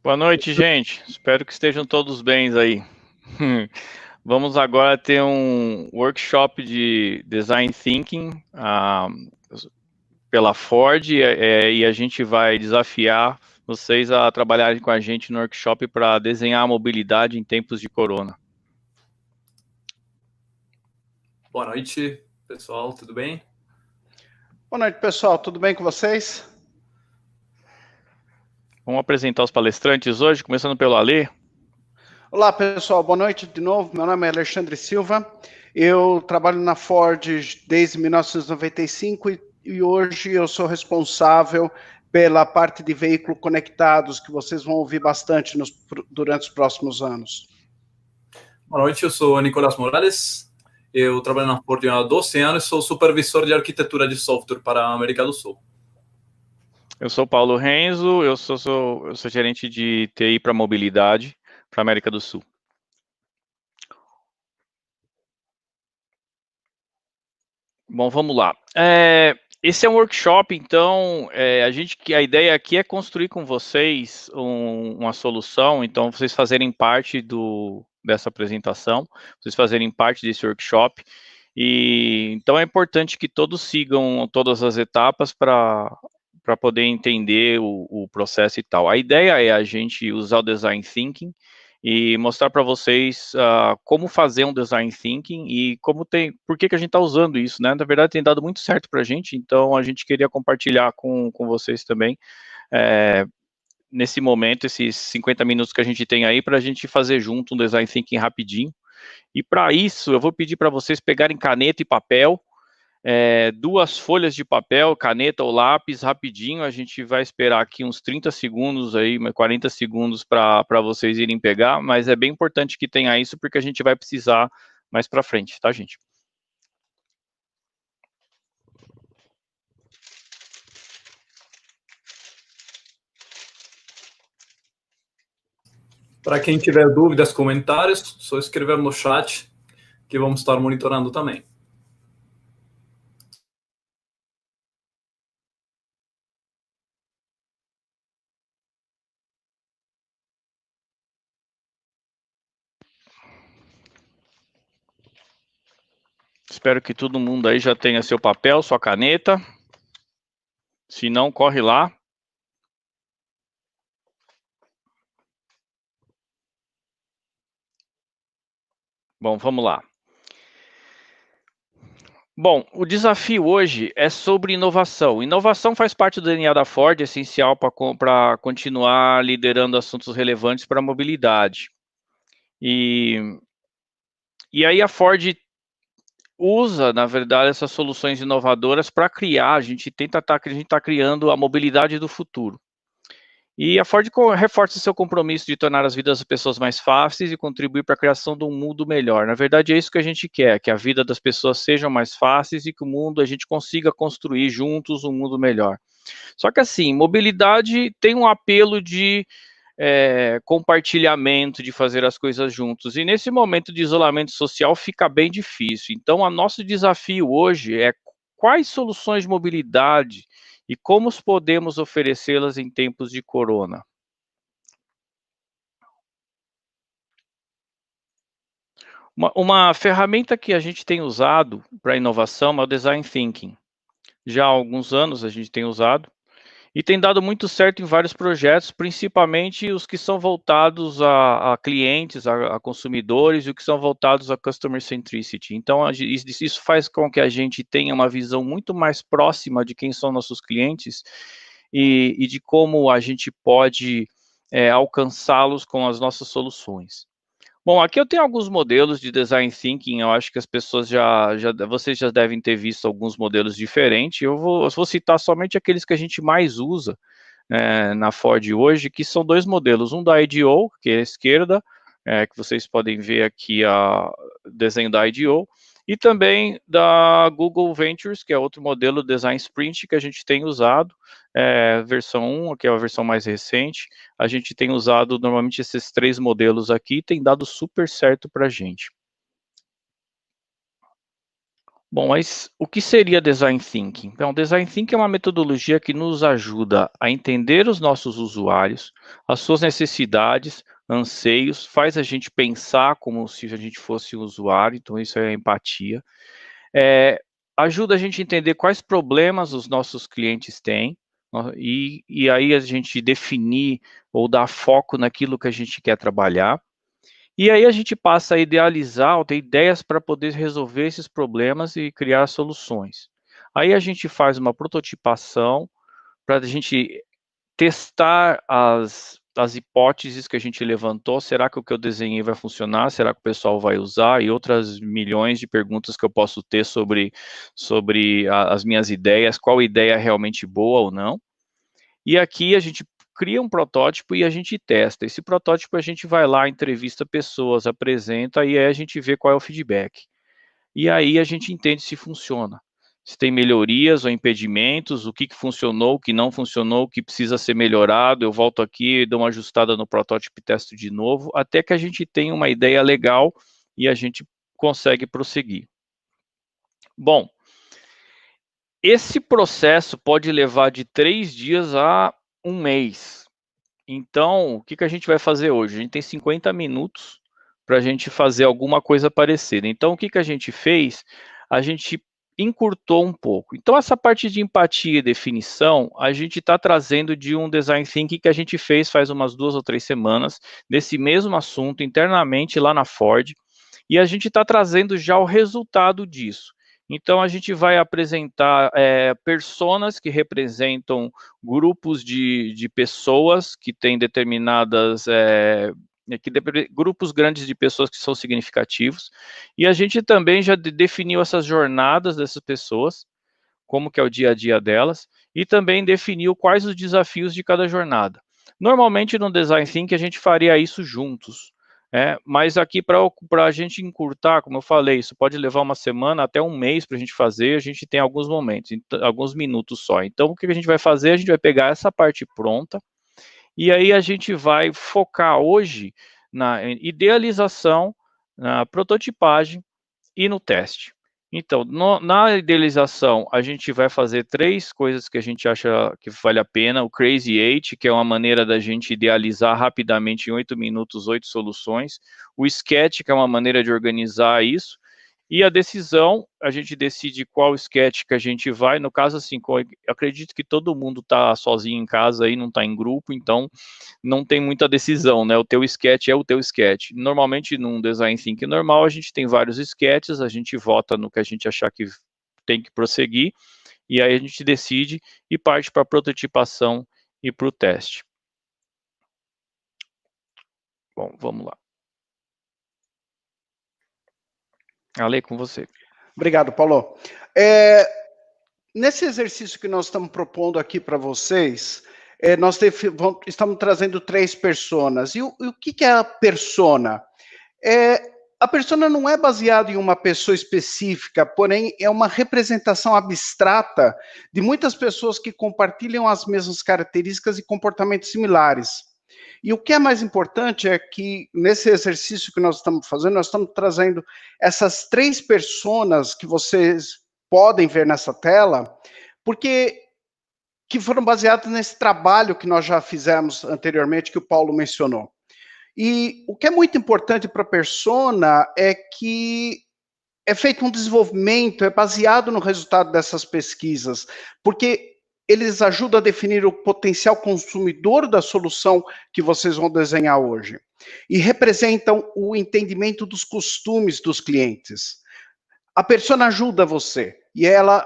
Boa noite, gente. Espero que estejam todos bem aí. Vamos agora ter um workshop de Design Thinking pela Ford e a gente vai desafiar vocês a trabalharem com a gente no workshop para desenhar a mobilidade em tempos de corona. Boa noite, pessoal, tudo bem? Boa noite, pessoal, tudo bem com vocês? Vamos apresentar os palestrantes hoje, começando pelo Alê. Olá, pessoal, boa noite de novo. Meu nome é Alexandre Silva. Eu trabalho na Ford desde 1995 e hoje eu sou responsável pela parte de veículos conectados, que vocês vão ouvir bastante durante os próximos anos. Boa noite, eu sou Nicolás Morales. Eu trabalho na Ford há 12 anos e sou supervisor de arquitetura de software para a América do Sul. Eu sou Paulo Renzo, eu sou gerente de TI para mobilidade para a América do Sul. Bom, vamos lá. Esse é um workshop, então, a ideia aqui é construir com vocês uma solução, então vocês fazerem parte dessa apresentação, vocês fazerem parte desse workshop, e então é importante que todos sigam todas as etapas para poder entender o processo e tal. A ideia é a gente usar o Design Thinking e mostrar para vocês como fazer um Design Thinking e por que a gente está usando isso, né? Na verdade, tem dado muito certo para a gente, então a gente queria compartilhar com vocês também, nesse momento, esses 50 minutos que a gente tem aí, para a gente fazer junto um Design Thinking rapidinho. E para isso, eu vou pedir para vocês pegarem caneta e papel, 2 folhas de papel, caneta ou lápis, rapidinho, a gente vai esperar aqui uns 30 segundos aí, 40 segundos para vocês irem pegar, mas é bem importante que tenha isso, porque a gente vai precisar mais para frente, tá, gente? Para quem tiver dúvidas, comentários, só escrever no chat, que vamos estar monitorando também. Espero que todo mundo aí já tenha seu papel, sua caneta. Se não, corre lá. Bom, vamos lá. Bom, o desafio hoje é sobre inovação. Inovação faz parte do DNA da Ford, é essencial para continuar liderando assuntos relevantes para a mobilidade. E aí a Ford usa, na verdade, essas soluções inovadoras para criar, a gente está criando a mobilidade do futuro. E a Ford reforça seu compromisso de tornar as vidas das pessoas mais fáceis e contribuir para a criação de um mundo melhor. Na verdade, é isso que a gente quer, que a vida das pessoas seja mais fáceis e que a gente consiga construir juntos um mundo melhor. Só que assim, mobilidade tem um apelo de compartilhamento, de fazer as coisas juntos. E nesse momento de isolamento social fica bem difícil. Então, o nosso desafio hoje é quais soluções de mobilidade e como podemos oferecê-las em tempos de corona. Uma ferramenta que a gente tem usado para inovação é o Design Thinking. Já há alguns anos a gente tem usado. E tem dado muito certo em vários projetos, principalmente os que são voltados a clientes, a consumidores, e os que são voltados a Customer Centricity. Então, isso faz com que a gente tenha uma visão muito mais próxima de quem são nossos clientes e de como a gente pode alcançá-los com as nossas soluções. Bom, aqui eu tenho alguns modelos de Design Thinking, eu acho que as pessoas vocês já devem ter visto alguns modelos diferentes, eu vou citar somente aqueles que a gente mais usa na Ford hoje, que são 2 modelos, um da IDEO, que é a esquerda, que vocês podem ver aqui o desenho da IDEO, e também da Google Ventures, que é outro modelo Design Sprint que a gente tem usado, versão 1, que é a versão mais recente. A gente tem usado normalmente esses 3 modelos aqui, tem dado super certo para a gente. Bom, mas o que seria Design Thinking? Então, Design Thinking é uma metodologia que nos ajuda a entender os nossos usuários, as suas necessidades, anseios, faz a gente pensar como se a gente fosse um usuário, então isso é empatia. Ajuda a gente a entender quais problemas os nossos clientes têm, e aí a gente definir ou dar foco naquilo que a gente quer trabalhar. E aí a gente passa a idealizar ou ter ideias para poder resolver esses problemas e criar soluções. Aí a gente faz uma prototipação para a gente testar as hipóteses que a gente levantou. Será que o que eu desenhei vai funcionar? Será que o pessoal vai usar? E outras milhões de perguntas que eu posso ter sobre as minhas ideias, qual ideia é realmente boa ou não. E aqui a gente cria um protótipo e a gente testa. Esse protótipo a gente vai lá, entrevista pessoas, apresenta e aí a gente vê qual é o feedback. E aí a gente entende se funciona. Se tem melhorias ou impedimentos, o que funcionou, o que não funcionou, o que precisa ser melhorado. Eu volto aqui, dou uma ajustada no protótipo e testo de novo, até que a gente tenha uma ideia legal e a gente consegue prosseguir. Bom, esse processo pode levar de 3 dias a 1 mês. Então, o que a gente vai fazer hoje? A gente tem 50 minutos para a gente fazer alguma coisa parecida. Então, o que a gente fez? A gente encurtou um pouco. Então, essa parte de empatia e definição, a gente está trazendo de um design thinking que a gente fez faz umas 2 ou 3 semanas, desse mesmo assunto, internamente lá na Ford, e a gente está trazendo já o resultado disso. Então, a gente vai apresentar personas que representam grupos de pessoas que têm determinadas... grupos grandes de pessoas que são significativos, e a gente também já definiu essas jornadas dessas pessoas, como que é o dia a dia delas, e também definiu quais os desafios de cada jornada. Normalmente no Design Thinking a gente faria isso juntos, mas aqui para a gente encurtar, como eu falei, isso pode levar uma semana até um mês para a gente fazer, a gente tem alguns momentos, alguns minutos só. Então o que a gente vai fazer? A gente vai pegar essa parte pronta, e aí a gente vai focar hoje na idealização, na prototipagem e no teste. Então, na idealização, a gente vai fazer 3 coisas que a gente acha que vale a pena. O Crazy 8, que é uma maneira da gente idealizar rapidamente, em 8 minutos, 8 soluções. O Sketch, que é uma maneira de organizar isso. E a decisão, a gente decide qual sketch que a gente vai. No caso, assim, acredito que todo mundo está sozinho em casa e não está em grupo, então não tem muita decisão, né? O teu sketch é o teu sketch. Normalmente, num design thinking normal, a gente tem vários sketches, a gente vota no que a gente achar que tem que prosseguir, e aí a gente decide e parte para a prototipação e para o teste. Bom, vamos lá. Ale, com você. Obrigado, Paulo. Nesse exercício que nós estamos propondo aqui para vocês, nós estamos trazendo 3 personas. E o que é a persona? A persona não é baseada em uma pessoa específica, porém é uma representação abstrata de muitas pessoas que compartilham as mesmas características e comportamentos similares. E o que é mais importante é que, nesse exercício que nós estamos fazendo, nós estamos trazendo essas 3 personas que vocês podem ver nessa tela, porque que foram baseadas nesse trabalho que nós já fizemos anteriormente, que o Paulo mencionou. E o que é muito importante para a persona é que é feito um desenvolvimento, é baseado no resultado dessas pesquisas, porque eles ajudam a definir o potencial consumidor da solução que vocês vão desenhar hoje. E representam o entendimento dos costumes dos clientes. A persona ajuda você, e ela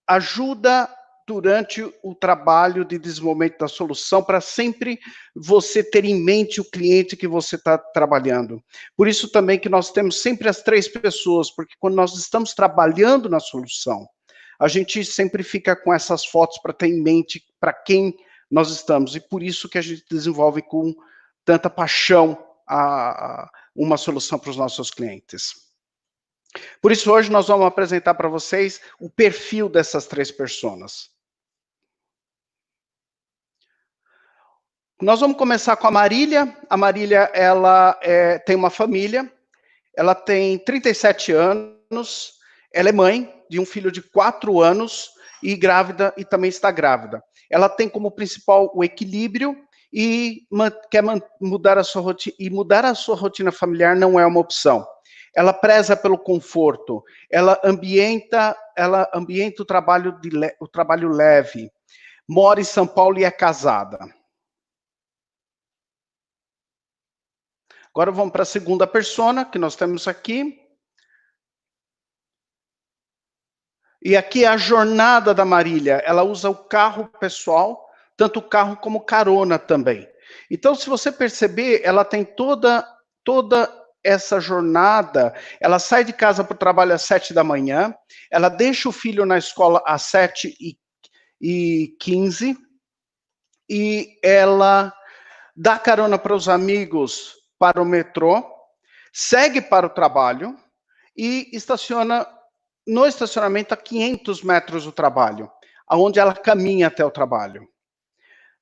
ajuda durante o trabalho de desenvolvimento da solução, para sempre você ter em mente o cliente que você está trabalhando. Por isso também que nós temos sempre as 3 pessoas, porque quando nós estamos trabalhando na solução, a gente sempre fica com essas fotos para ter em mente para quem nós estamos, e por isso que a gente desenvolve com tanta paixão uma solução para os nossos clientes. Por isso, hoje nós vamos apresentar para vocês o perfil dessas 3 personas. Nós vamos começar com a Marília. A Marília, ela tem uma família, ela tem 37 anos, Ela é mãe de um filho de 4 anos e grávida, e também está grávida. Ela tem como principal o equilíbrio e quer mudar a sua rotina, e mudar a sua rotina familiar não é uma opção. Ela preza pelo conforto, ela ambienta o trabalho leve, mora em São Paulo e é casada. Agora vamos para a segunda persona que nós temos aqui. E aqui é a jornada da Marília. Ela usa o carro pessoal, tanto o carro como carona também. Então, se você perceber, ela tem toda essa jornada. Ela sai de casa para o trabalho às 7 da manhã, ela deixa o filho na escola às 7h15, e ela dá carona para os amigos para o metrô, segue para o trabalho e estaciona no estacionamento a 500 metros do trabalho, aonde ela caminha até o trabalho.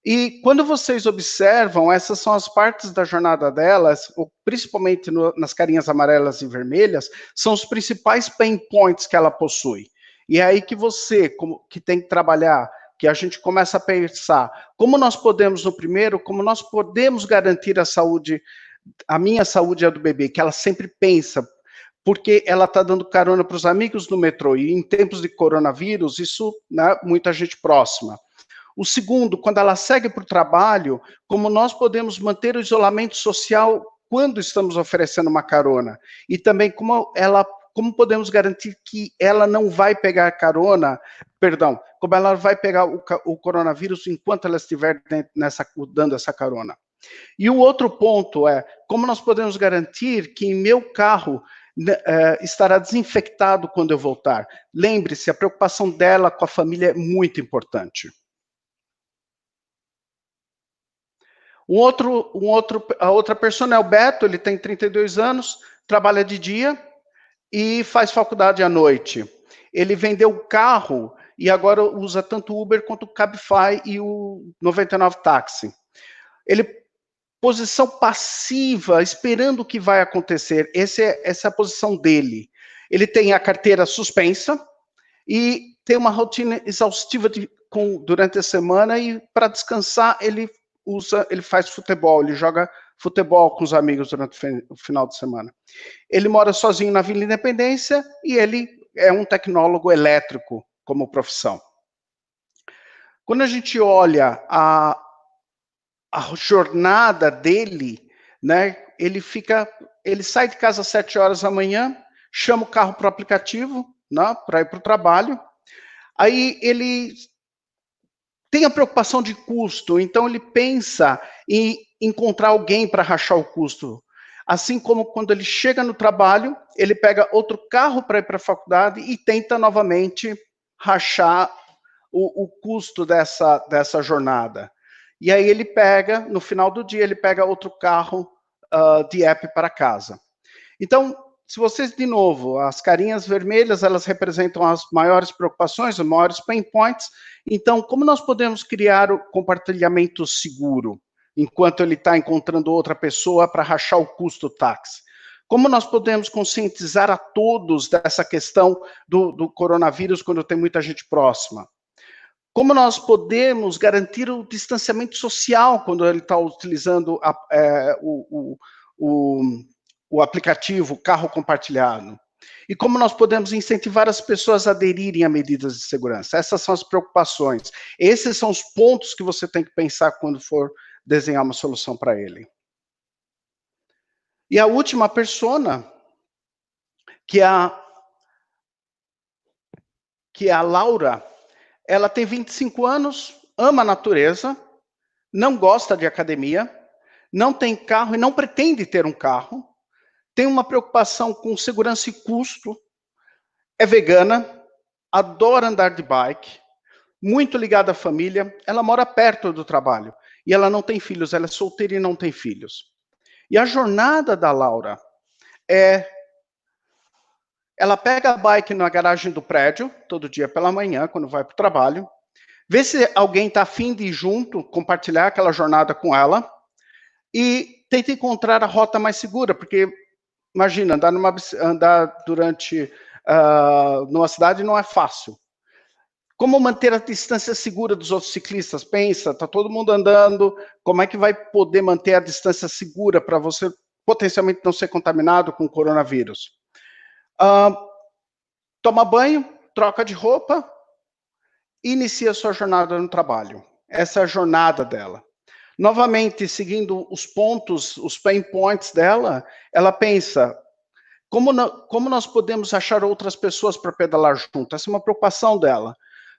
E quando vocês observam, essas são as partes da jornada delas, principalmente nas carinhas amarelas e vermelhas, são os principais pain points que ela possui. E é aí que você, que tem que trabalhar, que a gente começa a pensar, como nós podemos, no primeiro, como nós podemos garantir a saúde, a minha saúde e a do bebê, que ela sempre pensa, porque ela está dando carona para os amigos no metrô, e em tempos de coronavírus, isso, né, muita gente próxima. O segundo, quando ela segue para o trabalho, como nós podemos manter o isolamento social quando estamos oferecendo uma carona, e também como podemos garantir que ela não vai pegar como ela vai pegar o coronavírus enquanto ela estiver dando essa carona. E o outro ponto é, como nós podemos garantir que em meu carro estará desinfectado quando eu voltar. Lembre-se, a preocupação dela com a família é muito importante. A outra pessoa é o Beto, ele tem 32 anos, trabalha de dia e faz faculdade à noite. Ele vendeu o carro e agora usa tanto o Uber quanto o Cabify e o 99 Táxi. Posição passiva, esperando o que vai acontecer. Essa é a posição dele. Ele tem a carteira suspensa e tem uma rotina exaustiva durante a semana, e para descansar ele faz futebol, ele joga futebol com os amigos durante o final de semana. Ele mora sozinho na Vila Independência e ele é um tecnólogo elétrico como profissão. Quando a gente olha a jornada dele, né? Ele sai de casa às 7 horas da manhã, chama o carro para o aplicativo, né, para ir para o trabalho. Aí ele tem a preocupação de custo, então ele pensa em encontrar alguém para rachar o custo. Assim como quando ele chega no trabalho, ele pega outro carro para ir para a faculdade e tenta novamente rachar o custo dessa jornada. E aí ele pega, no final do dia, ele pega outro carro de app para casa. Então, se vocês, de novo, as carinhas vermelhas, elas representam as maiores preocupações, os maiores pain points. Então, como nós podemos criar o compartilhamento seguro, enquanto ele está encontrando outra pessoa para rachar o custo táxi? Como nós podemos conscientizar a todos dessa questão do coronavírus quando tem muita gente próxima? Como nós podemos garantir o distanciamento social quando ele está utilizando o aplicativo, o carro compartilhado? E como nós podemos incentivar as pessoas a aderirem a medidas de segurança? Essas são as preocupações. Esses são os pontos que você tem que pensar quando for desenhar uma solução para ele. E a última persona, que é a Laura. Ela tem 25 anos, ama a natureza, não gosta de academia, não tem carro e não pretende ter um carro, tem uma preocupação com segurança e custo, é vegana, adora andar de bike, muito ligada à família, ela mora perto do trabalho e ela não tem filhos, ela é solteira e não tem filhos. E a jornada da Laura ela pega a bike na garagem do prédio, todo dia pela manhã, quando vai para o trabalho, vê se alguém está afim de ir junto, compartilhar aquela jornada com ela, e tenta encontrar a rota mais segura, porque, imagina, andar durante numa cidade não é fácil. Como manter a distância segura dos outros ciclistas? Pensa, está todo mundo andando, como é que vai poder manter a distância segura para você potencialmente não ser contaminado com coronavírus? Toma banho, troca de roupa, inicia sua jornada no trabalho. Essa é a jornada dela. Novamente, seguindo os pontos, os pain points dela, ela pensa, como nós podemos achar outras pessoas para pedalar junto? Essa é uma preocupação dela.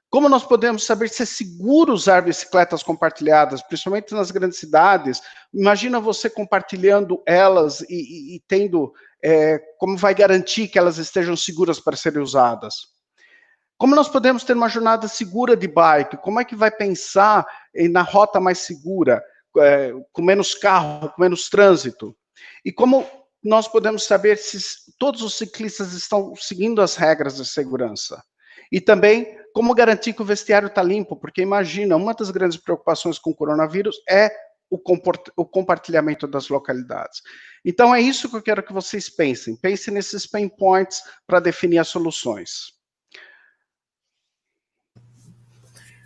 Como nós podemos saber se é seguro usar bicicletas compartilhadas, principalmente nas grandes cidades? Imagina você compartilhando elas e tendo, como vai garantir que elas estejam seguras para serem usadas? Como nós podemos ter uma jornada segura de bike? Como é que vai pensar na rota mais segura, com menos carro, com menos trânsito? E como nós podemos saber se todos os ciclistas estão seguindo as regras de segurança? E também, como garantir que o vestiário está limpo? Porque imagina, uma das grandes preocupações com o coronavírus é o compartilhamento das localidades. Então, é isso que eu quero que vocês pensem. Pensem nesses pain points para definir as soluções.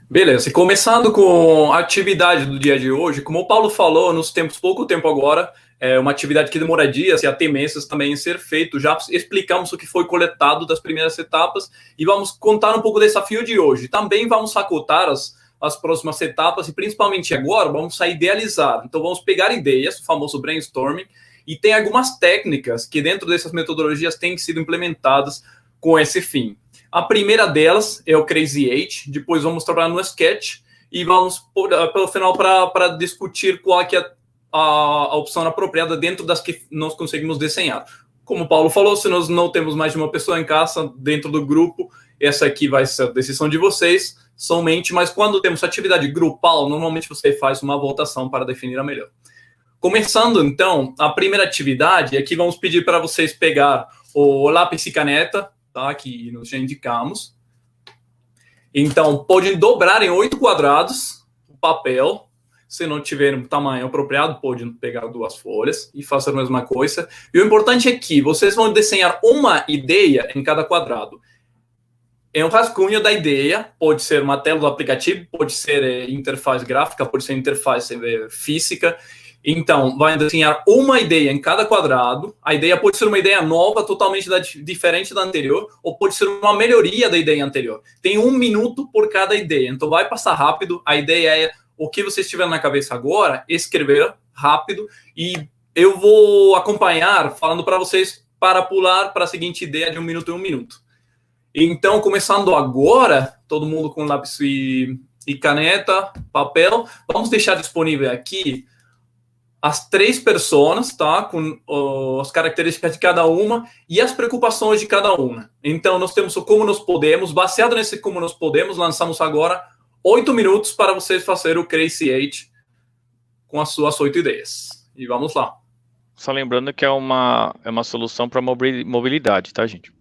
Beleza, e começando com a atividade do dia de hoje, como o Paulo falou, nos tempos, pouco tempo agora, é uma atividade que demora dias e até meses também em ser feito. Já explicamos o que foi coletado das primeiras etapas e vamos contar um pouco do desafio de hoje. Também vamos acotar as próximas etapas e principalmente agora vamos a idealizar. Então vamos pegar ideias, o famoso brainstorming, e tem algumas técnicas que dentro dessas metodologias têm sido implementadas com esse fim. A primeira delas é o Crazy 8, depois vamos trabalhar no Sketch e vamos, pelo final, para discutir qual é que é a opção apropriada dentro das que nós conseguimos desenhar. Como o Paulo falou, se nós não temos mais de uma pessoa em casa dentro do grupo, essa aqui vai ser a decisão de vocês somente, mas quando temos atividade grupal, normalmente você faz uma votação para definir a melhor. Começando, então, a primeira atividade, aqui vamos pedir para vocês pegar o lápis e caneta, tá, que nós já indicamos. Então, podem dobrar em 8 quadrados o papel. Se não tiver um tamanho apropriado, podem pegar 2 folhas e fazer a mesma coisa. E o importante é que vocês vão desenhar uma ideia em cada quadrado. É um rascunho da ideia, pode ser uma tela do aplicativo, pode ser interface gráfica, pode ser interface física. Então, vai desenhar uma ideia em cada quadrado. A ideia pode ser uma ideia nova, totalmente diferente da anterior, ou pode ser uma melhoria da ideia anterior. Tem 1 minuto por cada ideia, então vai passar rápido. A ideia é o que vocês tiverem na cabeça agora, escrever rápido, e eu vou acompanhar falando para vocês para pular para a seguinte ideia de 1 minuto em 1 minuto. Então, começando agora, todo mundo com lápis e caneta, papel, vamos deixar disponível aqui as 3 pessoas, tá? Com as características de cada uma e as preocupações de cada uma. Então, nós temos o como nós podemos, baseado nesse como nós podemos, lançamos agora 8 minutos para vocês fazerem o Crazy 8 com as suas 8 ideias. E vamos lá. Só lembrando que é uma solução para mobilidade, tá, gente?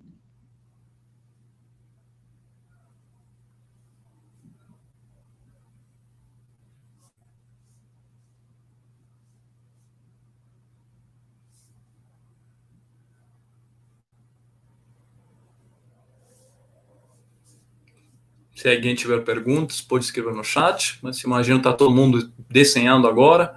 Se alguém tiver perguntas, pode escrever no chat, mas imagino que está todo mundo desenhando agora.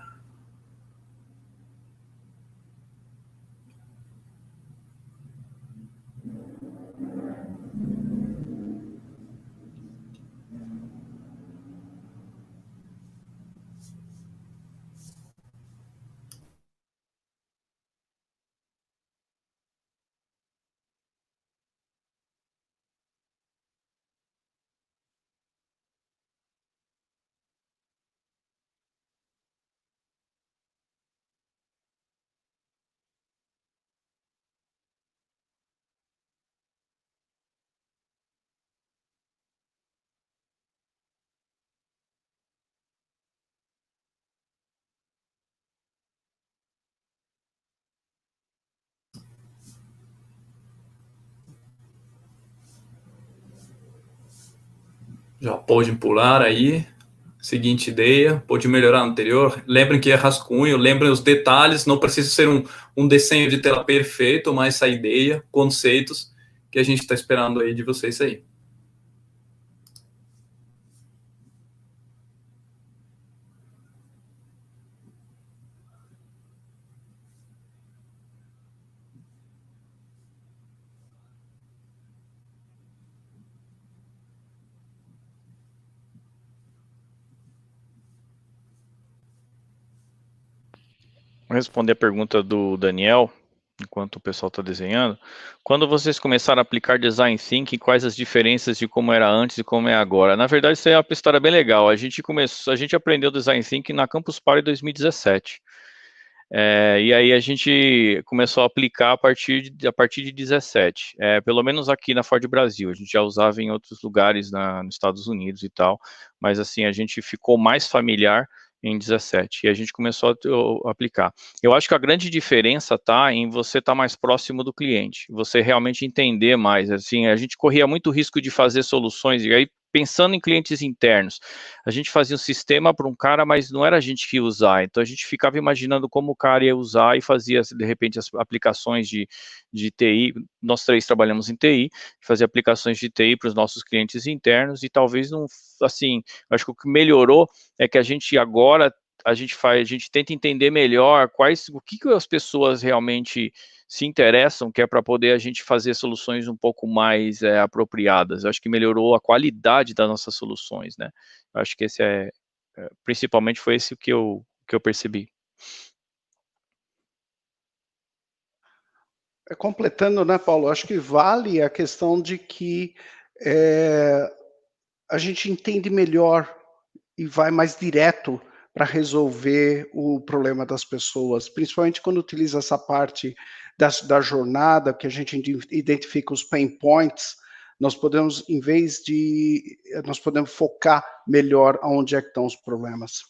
Já podem pular aí. Seguinte ideia, pode melhorar a anterior. Lembrem que é rascunho, lembrem os detalhes, não precisa ser um desenho de tela perfeito, mas a ideia, conceitos que a gente está esperando aí de vocês aí. Vou responder a pergunta do Daniel, enquanto o pessoal está desenhando. Quando vocês começaram a aplicar Design Thinking, quais as diferenças de como era antes e como é agora? Na verdade, isso é uma história bem legal. A gente aprendeu Design Thinking na Campus Party 2017. E aí a gente começou a aplicar a partir de 17. Pelo menos aqui na Ford Brasil. A gente já usava em outros lugares nos Estados Unidos e tal, mas assim, a gente ficou mais familiar em 17, e a gente começou a aplicar. Eu acho que a grande diferença está em você estar mais próximo do cliente, você realmente entender mais. Assim, a gente corria muito risco de fazer soluções, e aí pensando em clientes internos, a gente fazia um sistema para um cara, mas não era a gente que ia usar, então a gente ficava imaginando como o cara ia usar e fazia, de repente, as aplicações de TI, nós três trabalhamos em TI, fazia aplicações de TI para os nossos clientes internos, e talvez não, assim, acho que o que melhorou é que a gente agora, a gente tenta entender melhor o que as pessoas realmente se interessam, que é para poder a gente fazer soluções um pouco mais apropriadas. Eu acho que melhorou a qualidade das nossas soluções, né? Eu acho que esse principalmente foi esse que eu percebi. Completando, né, Paulo? Acho que vale a questão de que a gente entende melhor e vai mais direto para resolver o problema das pessoas, principalmente quando utiliza essa parte da jornada, que a gente identifica os pain points. Nós podemos, nós podemos focar melhor aonde é que estão os problemas.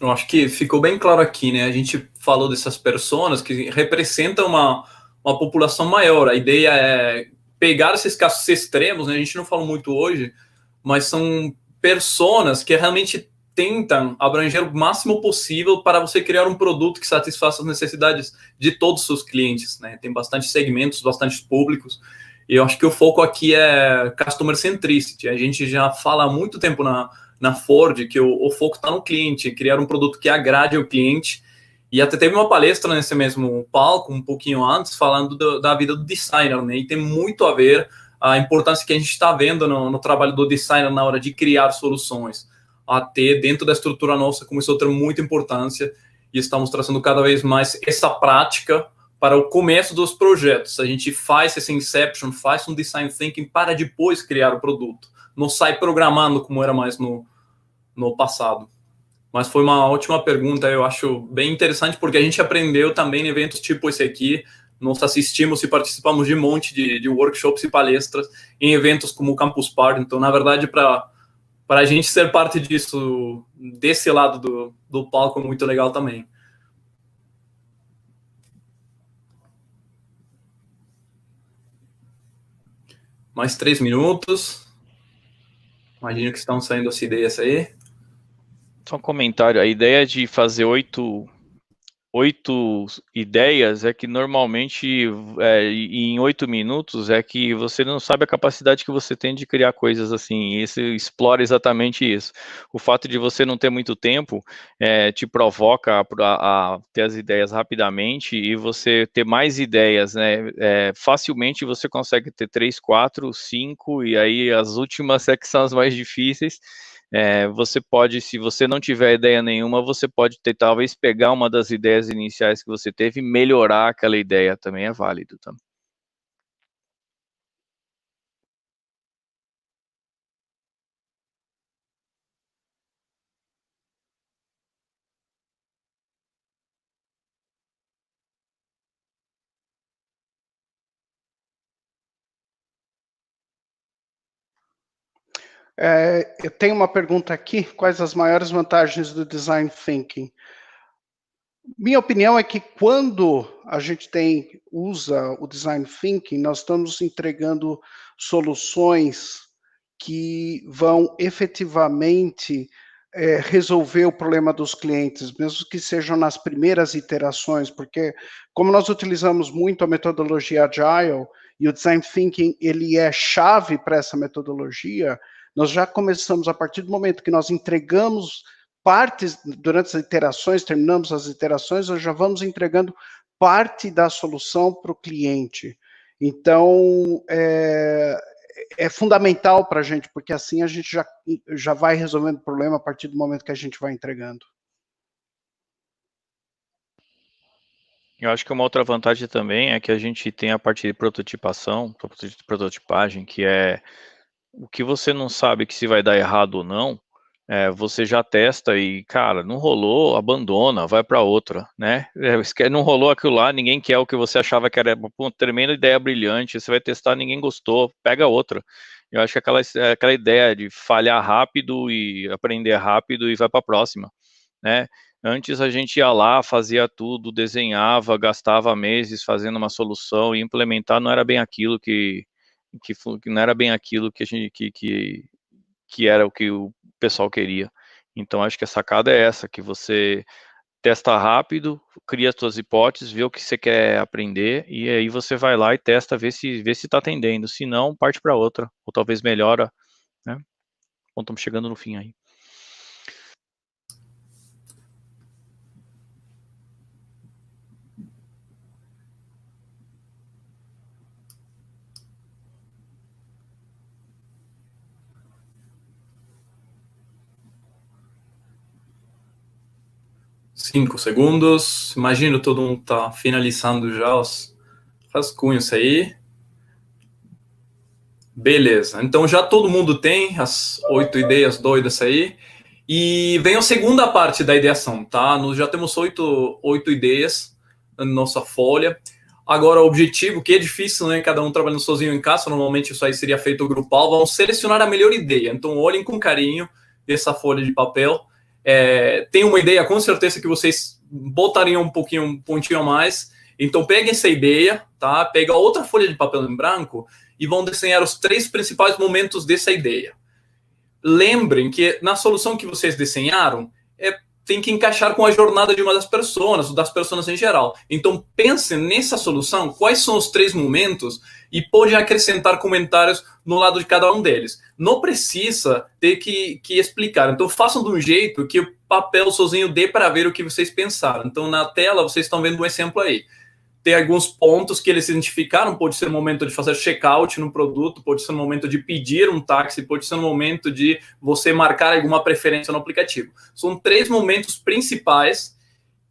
Eu acho que ficou bem claro aqui, né? A gente falou dessas personas que representam uma população maior. A ideia é pegar esses casos extremos, né? A gente não fala muito hoje, mas são personas que realmente tentam abranger o máximo possível para você criar um produto que satisfaça as necessidades de todos os seus clientes, né? Tem bastante segmentos, bastante públicos, e eu acho que o foco aqui é Customer Centricity. A gente já fala há muito tempo na Ford que o foco está no cliente, criar um produto que agrade o cliente. E até teve uma palestra nesse mesmo palco, um pouquinho antes, falando da vida do designer, né? E tem muito a ver a importância que a gente está vendo no trabalho do designer na hora de criar soluções. A ter dentro da estrutura nossa começou a ter muita importância, e estamos trazendo cada vez mais essa prática para o começo dos projetos. A gente faz esse inception, faz um design thinking para depois criar o produto. Não sai programando como era mais no passado. Mas foi uma ótima pergunta, eu acho bem interessante, porque a gente aprendeu também em eventos tipo esse aqui. Nós assistimos e participamos de um monte de workshops e palestras em eventos como o Campus Party. Então, na verdade, para a gente ser parte disso, desse lado do palco, é muito legal também. Mais 3 minutos. Imagino que estão saindo as ideias aí. Só um comentário, a ideia de fazer 8 ideias é que normalmente em 8 minutos é que você não sabe a capacidade que você tem de criar coisas assim, e isso explora exatamente isso. O fato de você não ter muito tempo te provoca a ter as ideias rapidamente, e você ter mais ideias, né? Facilmente você consegue ter 3, 4, 5, e aí as últimas que são as mais difíceis. Você pode, se você não tiver ideia nenhuma, você pode talvez pegar uma das ideias iniciais que você teve e melhorar aquela ideia, também é válido. Tá? Eu tenho uma pergunta aqui: quais as maiores vantagens do Design Thinking? Minha opinião é que quando a gente usa o Design Thinking, nós estamos entregando soluções que vão efetivamente resolver o problema dos clientes, mesmo que sejam nas primeiras iterações, porque como nós utilizamos muito a metodologia Agile e o Design Thinking, ele é chave para essa metodologia, nós já começamos, a partir do momento que nós entregamos partes, durante as iterações, terminamos as iterações, nós já vamos entregando parte da solução para o cliente. Então, é fundamental para a gente, porque assim a gente já vai resolvendo o problema a partir do momento que a gente vai entregando. Eu acho que uma outra vantagem também é que a gente tem a parte de prototipação, prototipagem, que é o que você não sabe que se vai dar errado ou não, você já testa e, cara, não rolou, abandona, vai para outra, né? Não rolou aquilo lá, ninguém quer o que você achava que era uma tremenda ideia brilhante, você vai testar, ninguém gostou, pega outra. Eu acho que aquela ideia de falhar rápido e aprender rápido e vai para a próxima, né? Antes a gente ia lá, fazia tudo, desenhava, gastava meses fazendo uma solução e implementar não era bem aquilo que não era bem aquilo que a gente que era o que o pessoal queria. Então acho que a sacada é essa, que você testa rápido, cria as suas hipóteses, vê o que você quer aprender e aí você vai lá e testa, vê se está atendendo. Se não, parte para outra, ou talvez melhora, né? Bom, estamos chegando no fim aí. Cinco segundos. Imagino todo mundo tá finalizando já os rascunhos aí. Beleza. Então já todo mundo tem as 8 ideias doidas aí. E vem a segunda parte da ideação, tá? Nós já temos oito ideias na nossa folha. Agora, o objetivo, que é difícil, né? Cada um trabalhando sozinho em casa, normalmente isso aí seria feito grupal. Vamos selecionar a melhor ideia. Então, olhem com carinho essa folha de papel. Tem uma ideia, com certeza, que vocês botariam um pontinho a mais. Então, peguem essa ideia, tá? Pega outra folha de papel em branco e vão desenhar os 3 principais momentos dessa ideia. Lembrem que na solução que vocês desenharam, tem que encaixar com a jornada de uma das pessoas em geral. Então, pensem nessa solução, quais são os 3 momentos e podem acrescentar comentários no lado de cada um deles. Não precisa ter que explicar. Então, façam de um jeito que o papel sozinho dê para ver o que vocês pensaram. Então, na tela, vocês estão vendo um exemplo aí. Tem alguns pontos que eles identificaram, pode ser o momento de fazer checkout no produto, pode ser o momento de pedir um táxi, pode ser o momento de você marcar alguma preferência no aplicativo. São 3 momentos principais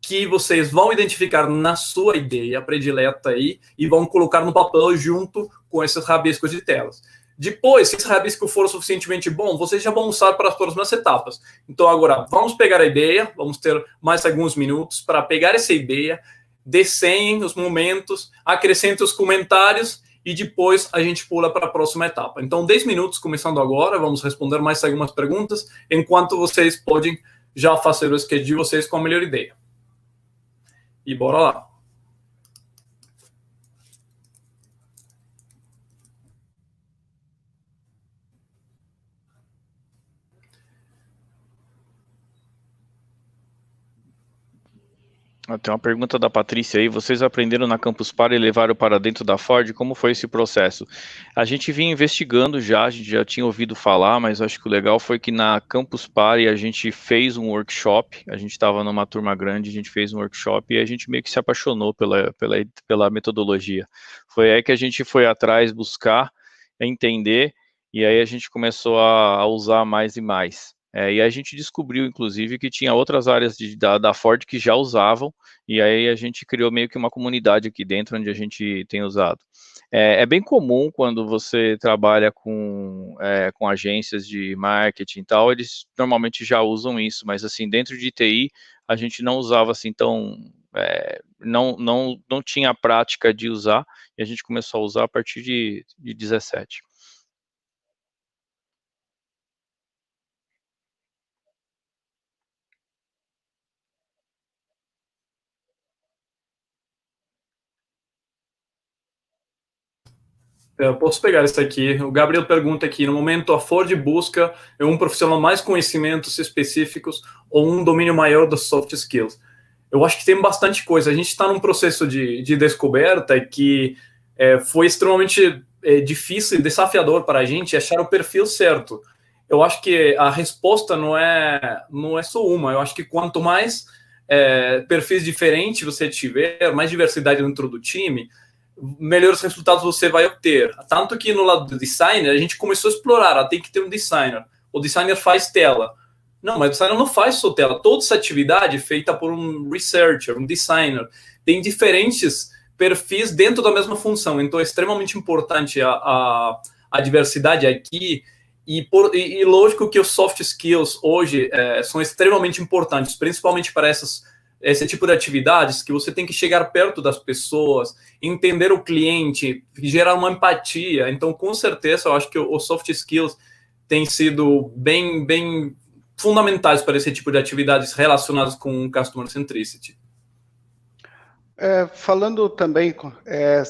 que vocês vão identificar na sua ideia predileta aí e vão colocar no papel junto com esses rabiscos de telas. Depois, se esse rabisco for suficientemente bom, vocês já vão usar para as próximas etapas. Então, agora, vamos pegar a ideia, vamos ter mais alguns minutos para pegar essa ideia, desenhem os momentos, acrescentem os comentários e depois a gente pula para a próxima etapa. Então, 10 minutos começando agora, vamos responder mais algumas perguntas, enquanto vocês podem já fazer o sketch de vocês com a melhor ideia. E bora lá. Tem uma pergunta da Patrícia aí. Vocês aprenderam na Campus Party e levaram para dentro da Ford? Como foi esse processo? A gente vinha investigando já, a gente já tinha ouvido falar, mas acho que o legal foi que na Campus Party a gente fez um workshop. A gente estava numa turma grande, a gente fez um workshop e a gente meio que se apaixonou pela metodologia. Foi aí que a gente foi atrás buscar, entender, e aí a gente começou a usar mais e mais. E a gente descobriu, inclusive, que tinha outras áreas da Ford que já usavam, e aí a gente criou meio que uma comunidade aqui dentro onde a gente tem usado. É bem comum quando você trabalha com agências de marketing e tal, eles normalmente já usam isso, mas assim, dentro de TI, a gente não usava assim tão... não tinha a prática de usar, e a gente começou a usar a partir de 17. Eu posso pegar isso aqui. O Gabriel pergunta aqui, no momento a Ford busca um profissional mais conhecimentos específicos ou um domínio maior dos soft skills? Eu acho que tem bastante coisa. A gente está num processo de descoberta que foi extremamente difícil e desafiador para a gente achar o perfil certo. Eu acho que a resposta não é só uma. Eu acho que quanto mais perfis diferentes você tiver, mais diversidade dentro do time, melhores resultados você vai obter. Tanto que no lado do designer, a gente começou a explorar, tem que ter um designer. O designer faz tela. Não, mas o designer não faz só tela. Toda essa atividade é feita por um researcher, um designer. Tem diferentes perfis dentro da mesma função. Então, é extremamente importante a diversidade aqui. E lógico que os soft skills hoje são extremamente importantes, principalmente para esse tipo de atividades, que você tem que chegar perto das pessoas, entender o cliente, gerar uma empatia. Então, com certeza, eu acho que os soft skills têm sido bem fundamentais para esse tipo de atividades relacionadas com Customer Centricity. Falando também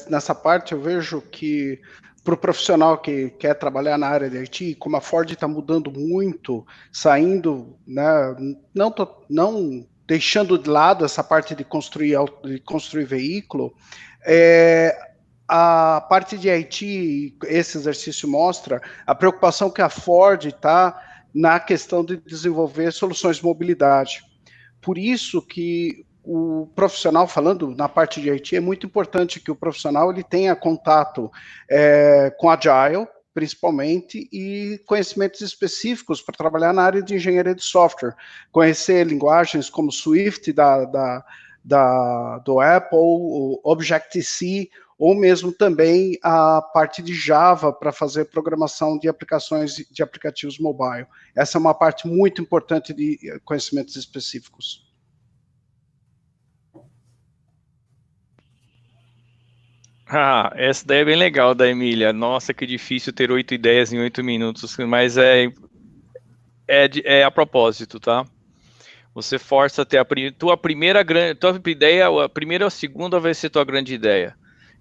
nessa parte, eu vejo que para o profissional que quer trabalhar na área de IT, como a Ford está mudando muito, saindo, né, não deixando de lado essa parte de construir veículo, a parte de IT, esse exercício mostra a preocupação que a Ford está na questão de desenvolver soluções de mobilidade. Por isso que o profissional, falando na parte de IT, é muito importante que o profissional ele tenha contato com Agile, principalmente, e conhecimentos específicos para trabalhar na área de engenharia de software, conhecer linguagens como Swift do Apple, o Objective-C, ou mesmo também a parte de Java para fazer programação de aplicações de aplicativos mobile. Essa é uma parte muito importante de conhecimentos específicos. Essa daí é bem legal, da Emília. Nossa, que difícil ter 8 ideias em 8 minutos, mas é a propósito, tá? Você força a ter tua primeira ideia, a primeira ou a segunda vai ser tua grande ideia.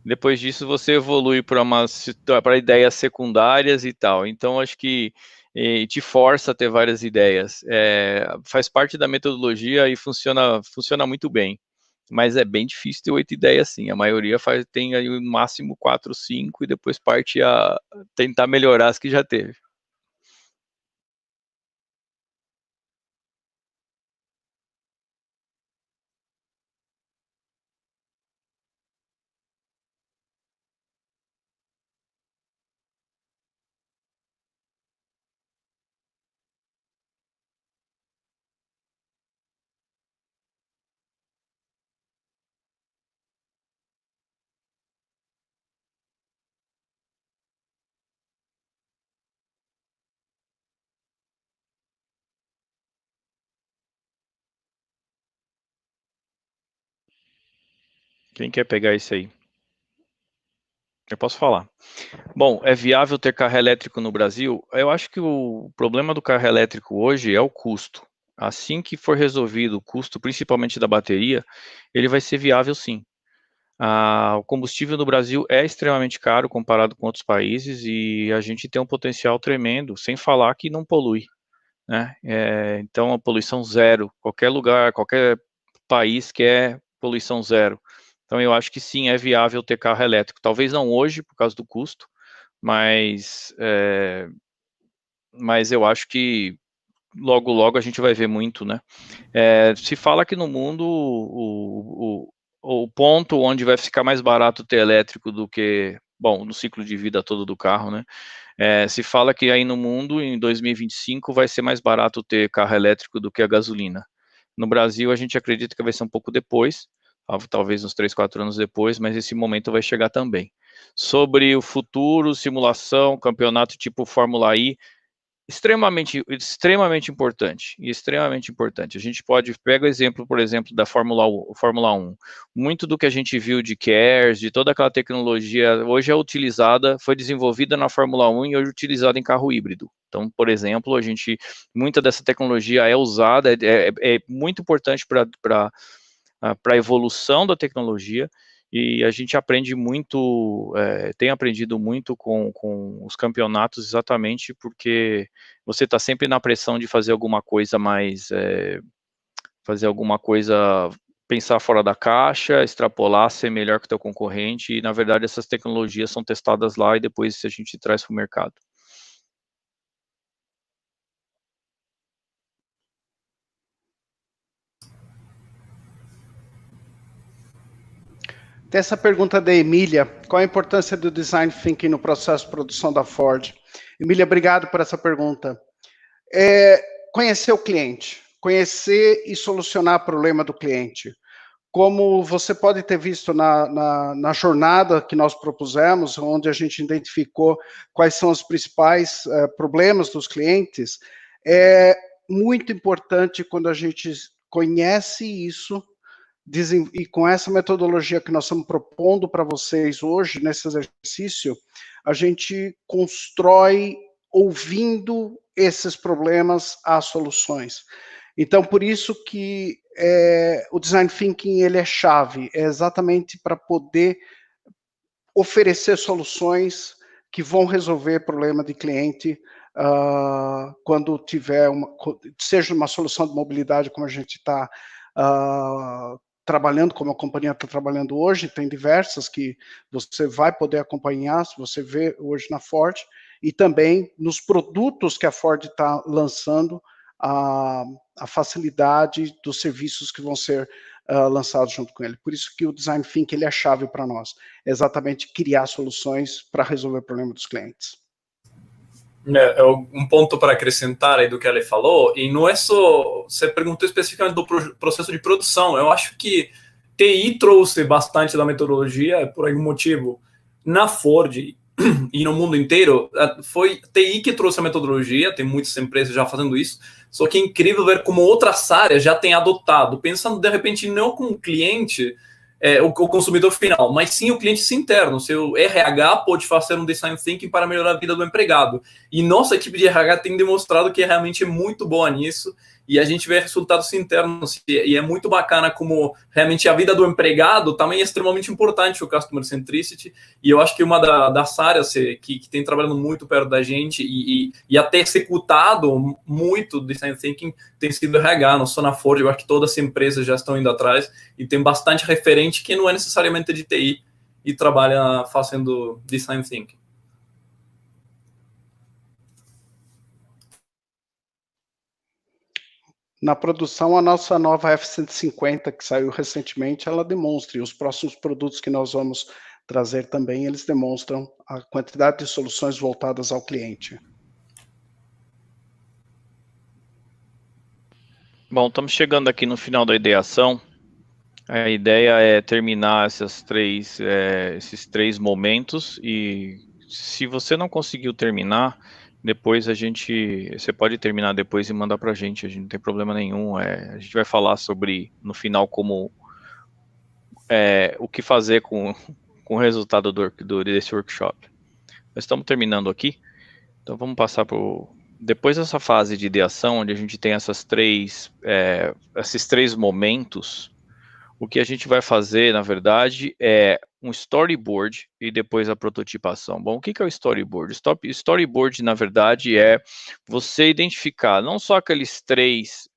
Depois disso, você evolui para ideias secundárias e tal. Então, acho que te força a ter várias ideias. Faz parte da metodologia e funciona muito bem. Mas é bem difícil ter 8 ideias, sim. A maioria tem aí no máximo 4, 5 e depois parte a tentar melhorar as que já teve. Quem quer pegar isso aí? Eu posso falar. Bom, é viável ter carro elétrico no Brasil? Eu acho que o problema do carro elétrico hoje é o custo. Assim que for resolvido o custo, principalmente da bateria, ele vai ser viável sim. O combustível no Brasil é extremamente caro comparado com outros países e a gente tem um potencial tremendo, sem falar que não polui, né? Então, a poluição zero, qualquer lugar, qualquer país quer poluição zero. Então, eu acho que sim, é viável ter carro elétrico. Talvez não hoje, por causa do custo, mas eu acho que logo a gente vai ver muito, né? Se fala que no mundo o ponto onde vai ficar mais barato ter elétrico do que, bom, no ciclo de vida todo do carro, né? Se fala que aí no mundo, em 2025, vai ser mais barato ter carro elétrico do que a gasolina. No Brasil, a gente acredita que vai ser um pouco depois, talvez uns 3, 4 anos depois, mas esse momento vai chegar também. Sobre o futuro, simulação, campeonato tipo Fórmula I, extremamente importante, e extremamente importante. A gente pega o exemplo, por exemplo, da Fórmula 1. Muito do que a gente viu de CARES, de toda aquela tecnologia, hoje é utilizada, foi desenvolvida na Fórmula 1 e hoje utilizada em carro híbrido. Então, por exemplo, muita dessa tecnologia é usada, é muito importante para a evolução da tecnologia, e a gente aprende muito, tem aprendido muito com os campeonatos, exatamente porque você está sempre na pressão de fazer alguma coisa mais, pensar fora da caixa, extrapolar, ser melhor que o teu concorrente, e na verdade essas tecnologias são testadas lá e depois a gente traz para o mercado. Tem essa pergunta da Emília: qual a importância do Design Thinking no processo de produção da Ford? Emília, obrigado por essa pergunta. Conhecer o cliente, conhecer e solucionar o problema do cliente. Como você pode ter visto na jornada que nós propusemos, onde a gente identificou quais são os principais problemas dos clientes, é muito importante quando a gente conhece isso, e com essa metodologia que nós estamos propondo para vocês hoje, nesse exercício, a gente constrói, ouvindo esses problemas, as soluções. Então, por isso que o Design Thinking ele é chave, é exatamente para poder oferecer soluções que vão resolver problema de cliente quando tiver seja uma solução de mobilidade, como a gente está trabalhando, como a companhia está trabalhando hoje, tem diversas que você vai poder acompanhar, se você vê hoje na Ford, e também nos produtos que a Ford está lançando, a facilidade dos serviços que vão ser lançados junto com ele. Por isso que o Design Thinking ele é a chave para nós, é exatamente criar soluções para resolver o problema dos clientes. Um ponto para acrescentar aí do que ele falou, e não é só, você perguntou especificamente do processo de produção, eu acho que TI trouxe bastante da metodologia por algum motivo. Na Ford e no mundo inteiro, foi TI que trouxe a metodologia, tem muitas empresas já fazendo isso, só que é incrível ver como outras áreas já têm adotado, pensando de repente não com o cliente, o consumidor final, mas sim o cliente interno. Seu RH pode fazer um design thinking para melhorar a vida do empregado. E nossa equipe de RH tem demonstrado que realmente é muito boa nisso, e a gente vê resultados internos, e é muito bacana como realmente a vida do empregado também é extremamente importante, o Customer Centricity, e eu acho que uma das áreas que tem trabalhando muito perto da gente e até executado muito Design Thinking tem sido RH, não só na Ford, eu acho que todas as empresas já estão indo atrás, e tem bastante referente que não é necessariamente de TI e trabalha fazendo Design Thinking. Na produção, a nossa nova F-150, que saiu recentemente, ela demonstra, e os próximos produtos que nós vamos trazer também, eles demonstram a quantidade de soluções voltadas ao cliente. Bom, estamos chegando aqui no final da ideação. A ideia é terminar esses três momentos, e se você não conseguiu terminar, depois você pode terminar depois e mandar para a gente não tem problema nenhum. A gente vai falar sobre, no final, como o que fazer com o resultado desse workshop. Nós estamos terminando aqui, então vamos passar para depois dessa fase de ideação, onde a gente tem esses três momentos. O que a gente vai fazer, na verdade, é um storyboard e depois a prototipação. Bom, o que é o storyboard? Storyboard, na verdade, é você identificar não só aqueles três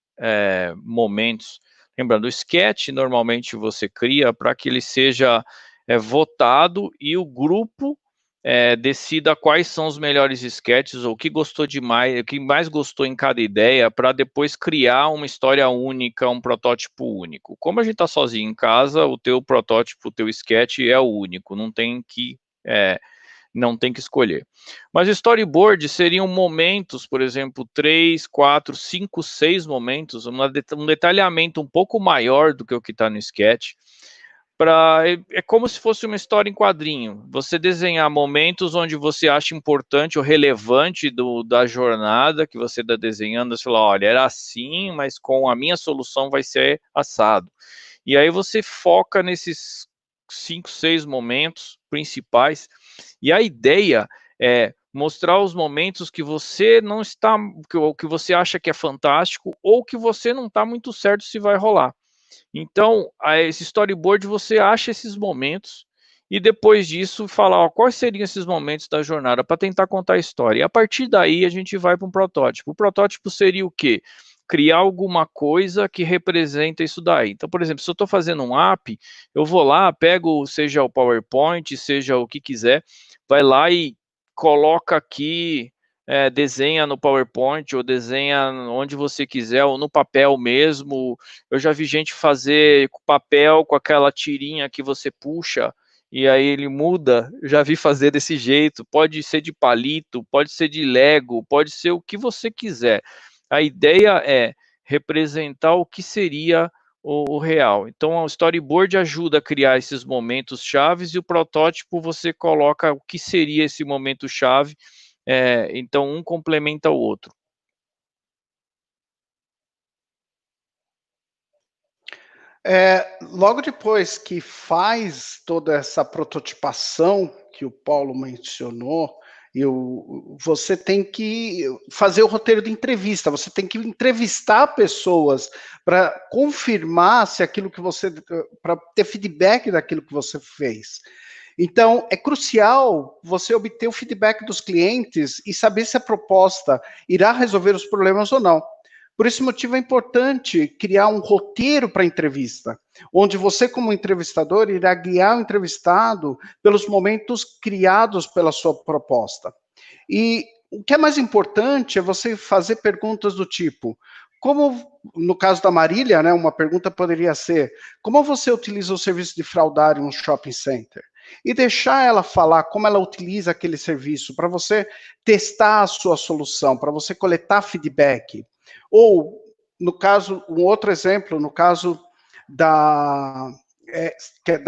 momentos. Lembrando, o sketch, normalmente, você cria para que ele seja votado e o grupo decida quais são os melhores sketches, ou o que gostou demais, o que mais gostou em cada ideia, para depois criar uma história única, um protótipo único. Como a gente está sozinho em casa, o teu protótipo, o teu sketch é o único, não tem que escolher. Mas storyboard seriam momentos, por exemplo, 3, 4, 5, 6 momentos, um detalhamento um pouco maior do que o que está no sketch. É como se fosse uma história em quadrinho. Você desenhar momentos onde você acha importante ou relevante da jornada que você está desenhando. Você fala, olha, era assim, mas com a minha solução vai ser assado. E aí você foca nesses 5, 6 momentos principais. E a ideia é mostrar os momentos que você não está, que você acha que é fantástico, ou que você não está muito certo se vai rolar. Então, esse storyboard você acha esses momentos e depois disso falar ó, quais seriam esses momentos da jornada para tentar contar a história. E a partir daí a gente vai para um protótipo. O protótipo seria o quê? Criar alguma coisa que representa isso daí. Então, por exemplo, se eu estou fazendo um app, eu vou lá, pego, seja o PowerPoint, seja o que quiser, vai lá e coloca aqui, desenha no PowerPoint ou desenha onde você quiser, ou no papel mesmo. Eu já vi gente fazer com papel, com aquela tirinha que você puxa, e aí ele muda. Eu já vi fazer desse jeito. Pode ser de palito, pode ser de Lego, pode ser o que você quiser. A ideia é representar o que seria o real. Então, o storyboard ajuda a criar esses momentos chaves e o protótipo você coloca o que seria esse momento chave. Então, um complementa o outro. Logo depois que faz toda essa prototipação que o Paulo mencionou, você tem que fazer o roteiro de entrevista, você tem que entrevistar pessoas para confirmar se aquilo que você, para ter feedback daquilo que você fez. Então, é crucial você obter o feedback dos clientes e saber se a proposta irá resolver os problemas ou não. Por esse motivo é importante criar um roteiro para a entrevista, onde você, como entrevistador, irá guiar o entrevistado pelos momentos criados pela sua proposta. E o que é mais importante é você fazer perguntas do tipo: como, no caso da Marília, né, uma pergunta poderia ser: como você utiliza o serviço de fraudário em um shopping center? E deixar ela falar como ela utiliza aquele serviço para você testar a sua solução, para você coletar feedback. Ou, no caso, um outro exemplo, no caso da, é, que, é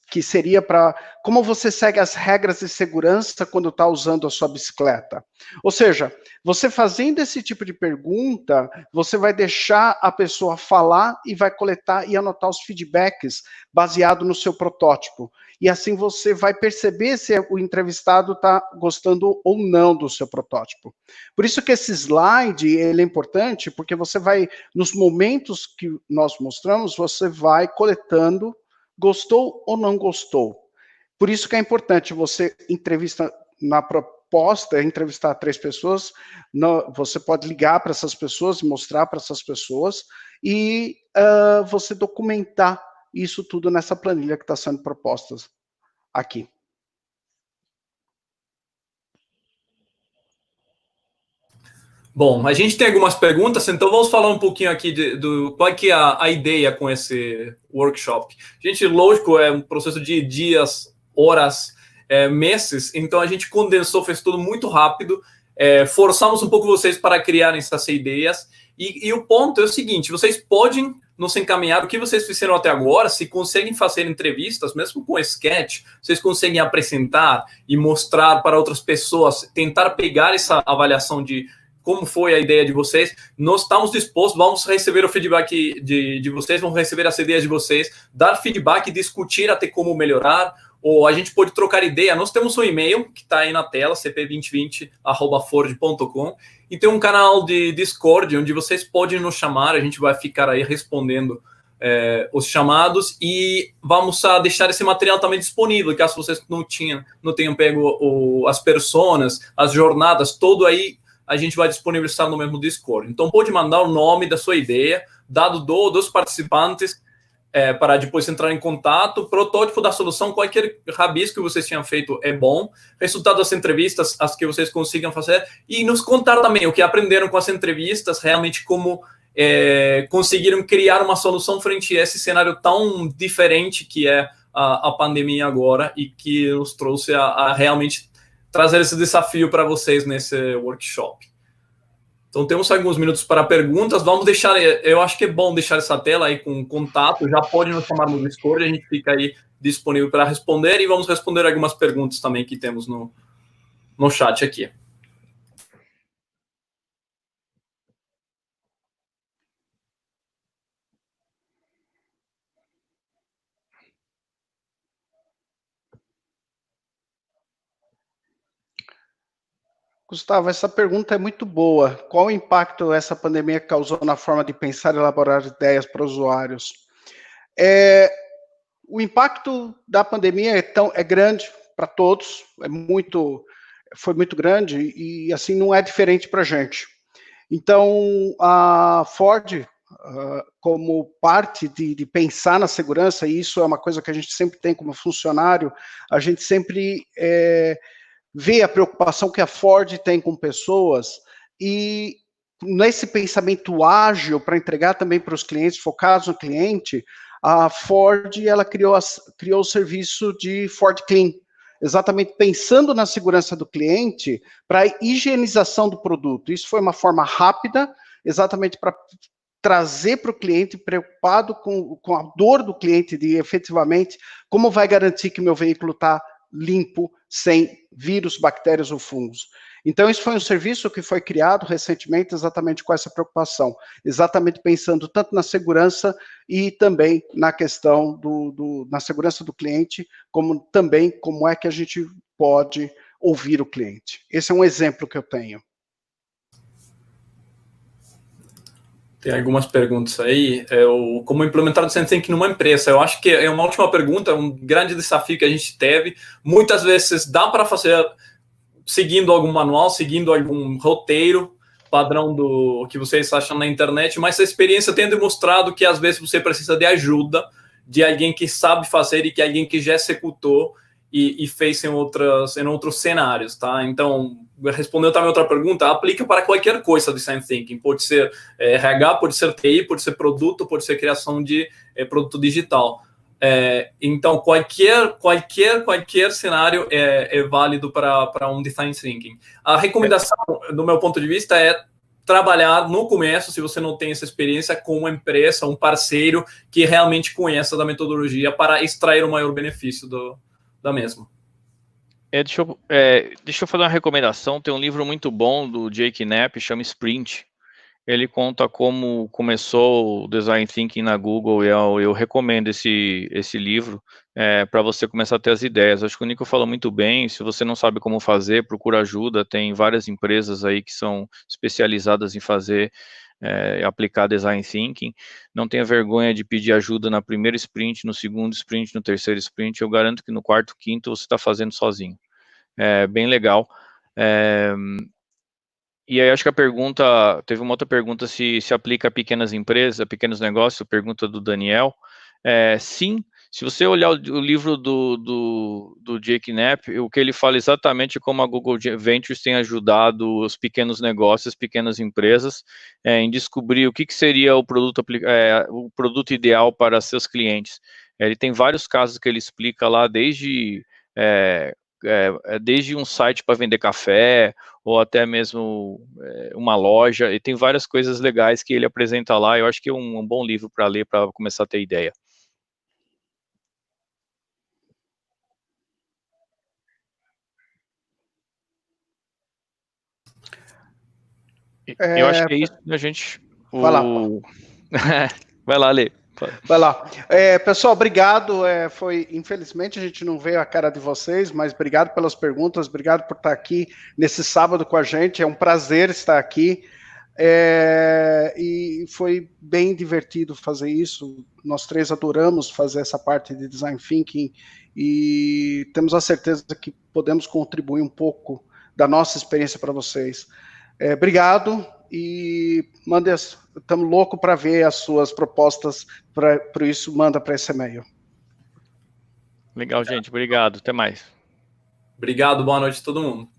que seria para como você segue as regras de segurança quando está usando a sua bicicleta. Ou seja, você fazendo esse tipo de pergunta, você vai deixar a pessoa falar e vai coletar e anotar os feedbacks baseado no seu protótipo. E assim você vai perceber se o entrevistado está gostando ou não do seu protótipo. Por isso que esse slide ele é importante, porque você vai, nos momentos que nós mostramos, você vai coletando gostou ou não gostou. Por isso que é importante você entrevista na proposta, entrevistar 3 pessoas, você pode ligar para essas pessoas, mostrar para essas pessoas e você documentar isso tudo nessa planilha que está sendo proposta aqui. Bom, a gente tem algumas perguntas, então vamos falar um pouquinho aqui do qual que é a ideia com esse workshop. Gente, lógico, é um processo de dias, horas, meses, então a gente condensou, fez tudo muito rápido, forçamos um pouco vocês para criarem essas ideias, e o ponto é o seguinte, vocês podem nos encaminhar o que vocês fizeram até agora, se conseguem fazer entrevistas, mesmo com sketch, vocês conseguem apresentar e mostrar para outras pessoas, tentar pegar essa avaliação de como foi a ideia de vocês. Nós estamos dispostos, vamos receber o feedback de vocês, vamos receber as ideias de vocês, dar feedback, discutir até como melhorar, ou a gente pode trocar ideia. Nós temos um e-mail que está aí na tela, cp2020@ford.com, e tem um canal de Discord onde vocês podem nos chamar, a gente vai ficar aí respondendo os chamados e vamos deixar esse material também disponível, caso vocês não tenham pego as personas, as jornadas, todo aí a gente vai disponibilizar no mesmo Discord. Então, pode mandar o nome da sua ideia, dado dos participantes, para depois entrar em contato. Protótipo da solução, qualquer rabisco que vocês tenham feito é bom. Resultado das entrevistas, as que vocês consigam fazer. E nos contar também o que aprenderam com as entrevistas, realmente como conseguiram criar uma solução frente a esse cenário tão diferente que é a pandemia agora e que nos trouxe a realmente trazer esse desafio para vocês nesse workshop. Então, temos alguns minutos para perguntas. Vamos deixar, eu acho que é bom deixar essa tela aí com contato. Já pode nos chamar no Discord, a gente fica aí disponível para responder e vamos responder algumas perguntas também que temos no chat aqui. Gustavo, essa pergunta é muito boa. Qual o impacto essa pandemia causou na forma de pensar e elaborar ideias para usuários? O impacto da pandemia é grande para todos, foi muito grande e assim não é diferente para a gente. Então, a Ford, como parte de pensar na segurança, e isso é uma coisa que a gente sempre tem como funcionário, a gente sempre vê a preocupação que a Ford tem com pessoas e nesse pensamento ágil para entregar também para os clientes, focados no cliente, a Ford ela criou o serviço de Ford Clean, exatamente pensando na segurança do cliente para a higienização do produto. Isso foi uma forma rápida, exatamente para trazer para o cliente, preocupado com a dor do cliente, de efetivamente como vai garantir que meu veículo está limpo, sem vírus, bactérias ou fungos. Então, isso foi um serviço que foi criado recentemente exatamente com essa preocupação, exatamente pensando tanto na segurança e também na questão na segurança do cliente, como também como é que a gente pode ouvir o cliente. Esse é um exemplo que eu tenho. Tem algumas perguntas aí. Como implementar o Design Thinking numa empresa? Eu acho que é uma ótima pergunta, um grande desafio que a gente teve. Muitas vezes dá para fazer seguindo algum manual, seguindo algum roteiro padrão do que vocês acham na internet, mas a experiência tem demonstrado que às vezes você precisa de ajuda de alguém que sabe fazer e que alguém que já executou e fez em outros cenários, tá? Então, respondendo também outra pergunta, aplica para qualquer coisa de Design Thinking. Pode ser RH, pode ser TI, pode ser produto, pode ser criação de produto digital. Então, qualquer cenário é válido para um Design Thinking. A recomendação, do meu ponto de vista, é trabalhar no começo, se você não tem essa experiência, com uma empresa, um parceiro que realmente conheça da metodologia para extrair o maior benefício da mesma. Deixa eu fazer uma recomendação. Tem um livro muito bom do Jake Knapp, chama Sprint. Ele conta como começou o Design Thinking na Google, e eu recomendo esse livro para você começar a ter as ideias. Acho que o Nico falou muito bem. Se você não sabe como fazer, procura ajuda. Tem várias empresas aí que são especializadas em fazer aplicar Design Thinking. Não tenha vergonha de pedir ajuda na primeira sprint, no segundo sprint, no terceiro sprint. Eu garanto que no quarto, quinto você está fazendo sozinho. É bem legal. E aí acho que teve uma outra pergunta se aplica a pequenas empresas, a pequenos negócios, pergunta do Daniel. Sim, se você olhar o livro do Jake Knapp, o que ele fala exatamente é como a Google Ventures tem ajudado os pequenos negócios, as pequenas empresas, em descobrir o que seria o produto ideal para seus clientes. Ele tem vários casos que ele explica lá, desde um site para vender café, ou até mesmo uma loja, e tem várias coisas legais que ele apresenta lá. Eu acho que é um bom livro para ler, para começar a ter ideia. Eu acho que é isso, a gente... Vai lá. Vai lá, Lê. Vai lá. Pessoal, obrigado. Infelizmente, a gente não vê a cara de vocês, mas obrigado pelas perguntas, obrigado por estar aqui nesse sábado com a gente. É um prazer estar aqui. E foi bem divertido fazer isso. Nós três adoramos fazer essa parte de Design Thinking e temos a certeza que podemos contribuir um pouco da nossa experiência para vocês. Obrigado. E estamos loucos para ver as suas propostas, por isso manda para esse e-mail. Legal, gente, obrigado, até mais. Obrigado, boa noite a todo mundo.